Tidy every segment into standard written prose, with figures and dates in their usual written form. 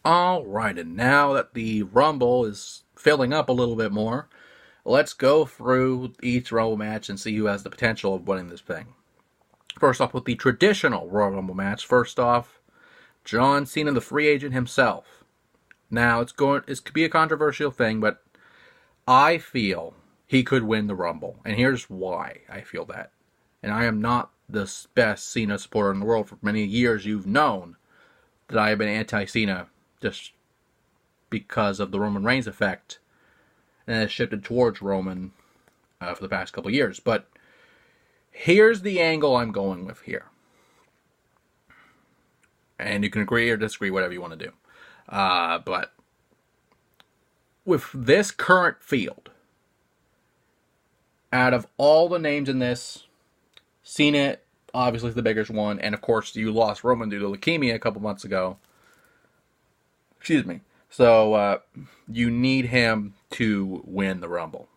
Alright, and now that the Rumble is filling up a little bit more, let's go through each Rumble match and see who has the potential of winning this thing. First off, with the traditional Royal Rumble match, first off, John Cena, the free agent himself. Now, it could be a controversial thing, but I feel he could win the Rumble, and here's why I feel that. And I am not the best Cena supporter in the world. For many years, you've known that I have been anti-Cena just because of the Roman Reigns effect, and it shifted towards Roman for the past couple of years. But here's the angle I'm going with here. And you can agree or disagree, whatever you want to do. But with this current field, out of all the names in this, Cena obviously is the biggest one, and of course you lost Roman due to leukemia a couple months ago. Excuse me. So you need him to win the Rumble.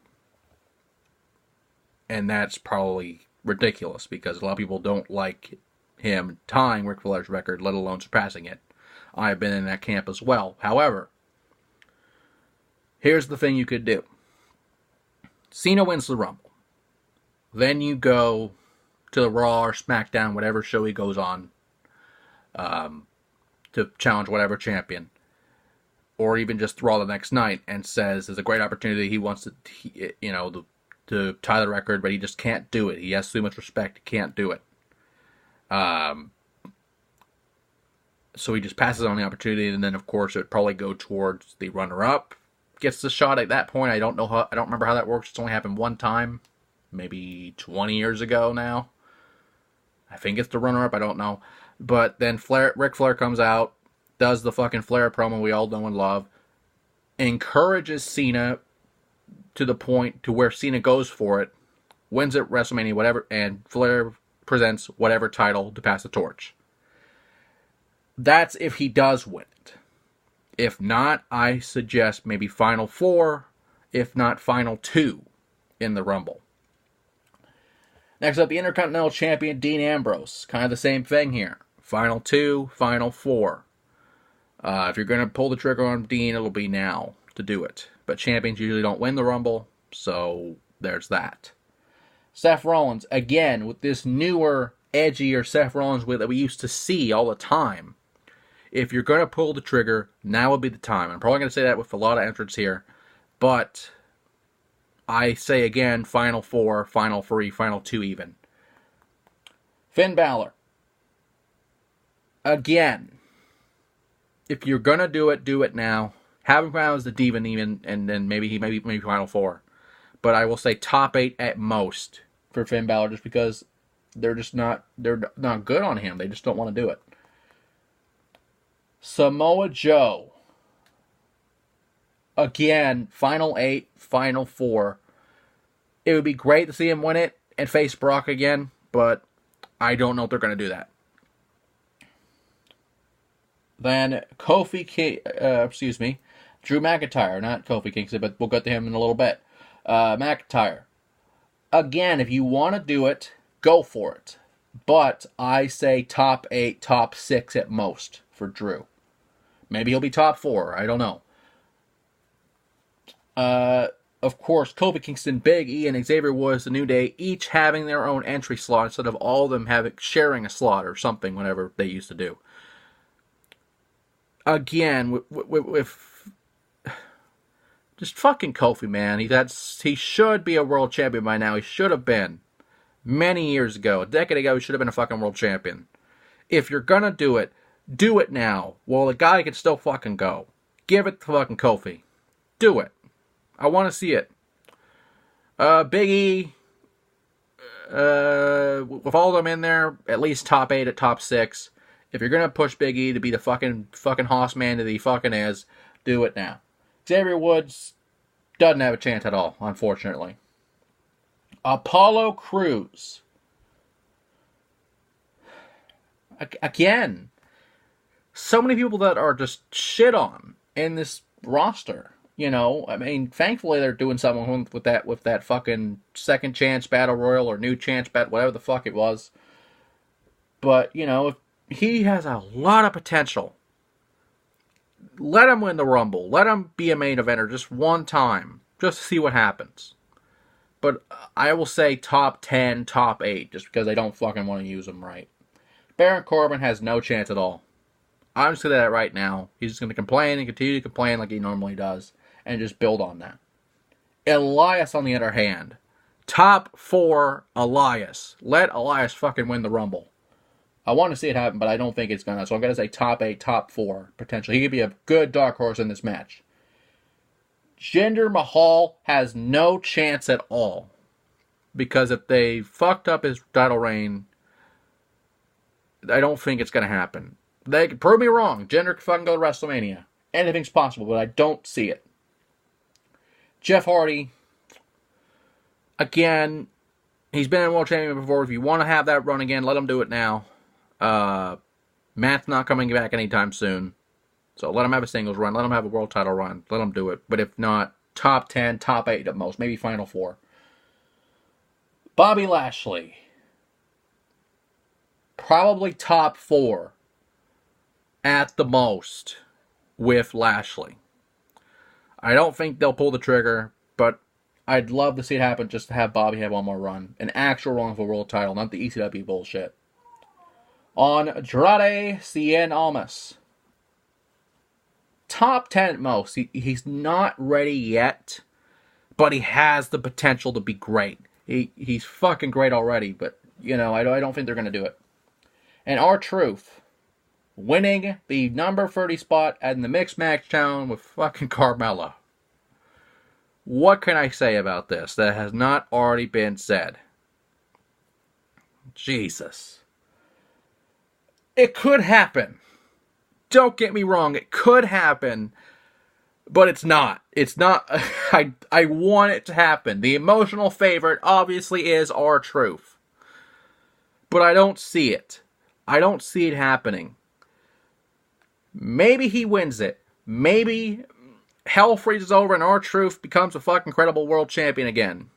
And that's probably ridiculous because a lot of people don't like him tying Ric Flair's record, let alone surpassing it. I've been in that camp as well. However, here's the thing you could do. Cena wins the Rumble. Then you go to the Raw or SmackDown, whatever show he goes on, to challenge whatever champion. Or even just Raw the next night and says there's a great opportunity. He wants to tie the record, but he just can't do it. He has too much respect. He can't do it. So he just passes on the opportunity, and then of course it would probably go towards the runner-up. Gets the shot at that point. I don't remember how that works. It's only happened one time, maybe 20 years ago now. I think it's the runner-up. I don't know. But then Ric Flair comes out, does the fucking Flair promo we all know and love, encourages Cena to the point to where Cena goes for it, wins at WrestleMania, whatever, and Flair presents whatever title to pass the torch. That's if he does win it. If not, I suggest maybe Final 4, if not Final 2 in the Rumble. Next up, the Intercontinental Champion, Dean Ambrose. Kind of the same thing here. Final 2, Final 4. If you're going to pull the trigger on Dean, it'll be now to do it. But champions usually don't win the Rumble, so there's that. Seth Rollins, again, with this newer, edgier Seth Rollins that we used to see all the time. If you're going to pull the trigger, now would be the time. I'm probably going to say that with a lot of entrants here, but I say again, Final 4, Final 3, Final 2 even. Finn Balor. Again, if you're going to do it now. Have him out as the Demon even, and then maybe Final 4. But I will say top 8 at most for Finn Balor, just because they're not good on him. They just don't want to do it. Samoa Joe. Again, Final 8, Final 4. It would be great to see him win it and face Brock again, but I don't know if they're going to do that. Then Drew McIntyre, not Kofi Kingston, but we'll get to him in a little bit. McIntyre. Again, if you want to do it, go for it. But I say top 8, top 6 at most for Drew. Maybe he'll be top 4. I don't know. Of course, Kofi Kingston, Big E, and Xavier Woods, The New Day, each having their own entry slot instead of all of them sharing a slot or something, whatever they used to do. Again, with just fucking Kofi, man. He should be a world champion by now. He should have been. Many years ago. A decade ago, he should have been a fucking world champion. If you're gonna do it now. Well, the guy can still fucking go. Give it to fucking Kofi. Do it. I want to see it. Big E, with all of them in there, at least top 8 at top 6. If you're gonna push Big E to be the fucking hoss man that he fucking is, do it now. Xavier Woods doesn't have a chance at all, unfortunately. Apollo Crews. Again, so many people that are just shit on in this roster. You know, I mean, thankfully they're doing something with that fucking second chance battle royal or new chance battle, whatever the fuck it was. But, you know, he has a lot of potential let him win the Rumble. Let him be a main eventer just one time, just to see what happens. But I will say top 10, top 8, just because I don't fucking want to use him right. Baron Corbin has no chance at all. I'm just going to say that right now. He's just going to complain and continue to complain like he normally does, and just build on that. Elias, on the other hand, top 4 Elias. Let Elias fucking win the Rumble. I want to see it happen, but I don't think it's going to. So I'm going to say top 8, top 4, potentially. He could be a good dark horse in this match. Jinder Mahal has no chance at all. Because if they fucked up his title reign, I don't think it's going to happen. They can prove me wrong. Jinder can fucking go to WrestleMania. Anything's possible, but I don't see it. Jeff Hardy, again, he's been a world champion before. If you want to have that run again, let him do it now. Matt's not coming back anytime soon. So let him have a singles run. Let him have a world title run. Let him do it. But if not, top 10, top 8 at most. Maybe final 4. Bobby Lashley. Probably top 4 at the most with Lashley. I don't think they'll pull the trigger, but I'd love to see it happen just to have Bobby have one more run. An actual run for world title, not the ECW bullshit. Andrade Cien Almas. Top 10 at most. He's not ready yet, but he has the potential to be great. He's fucking great already, but, you know, I don't think they're going to do it. And R-Truth, winning the number 30 spot in the Mixed Match Challenge with fucking Carmella. What can I say about this that has not already been said? Jesus. It could happen. Don't get me wrong, it could happen, but it's not. It's not. I want it to happen. The emotional favorite obviously is R-Truth. But I don't see it. I don't see it happening. Maybe he wins it. Maybe hell freezes over and R-Truth becomes a fucking credible world champion again.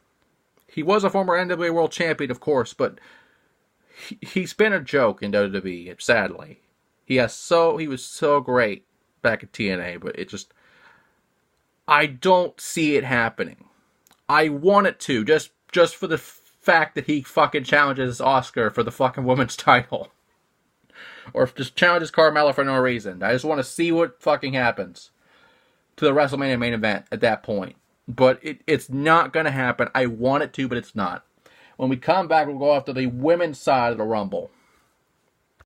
He was a former NWA world champion, of course, but he's been a joke in WWE, sadly. He was so great back at TNA, but it just, I don't see it happening. I want it to, just for the fact that he fucking challenges Oscar for the fucking women's title. Or just challenges Carmella for no reason. I just want to see what fucking happens to the WrestleMania main event at that point. But it's not going to happen. I want it to, but it's not. When we come back, we'll go after the women's side of the Rumble.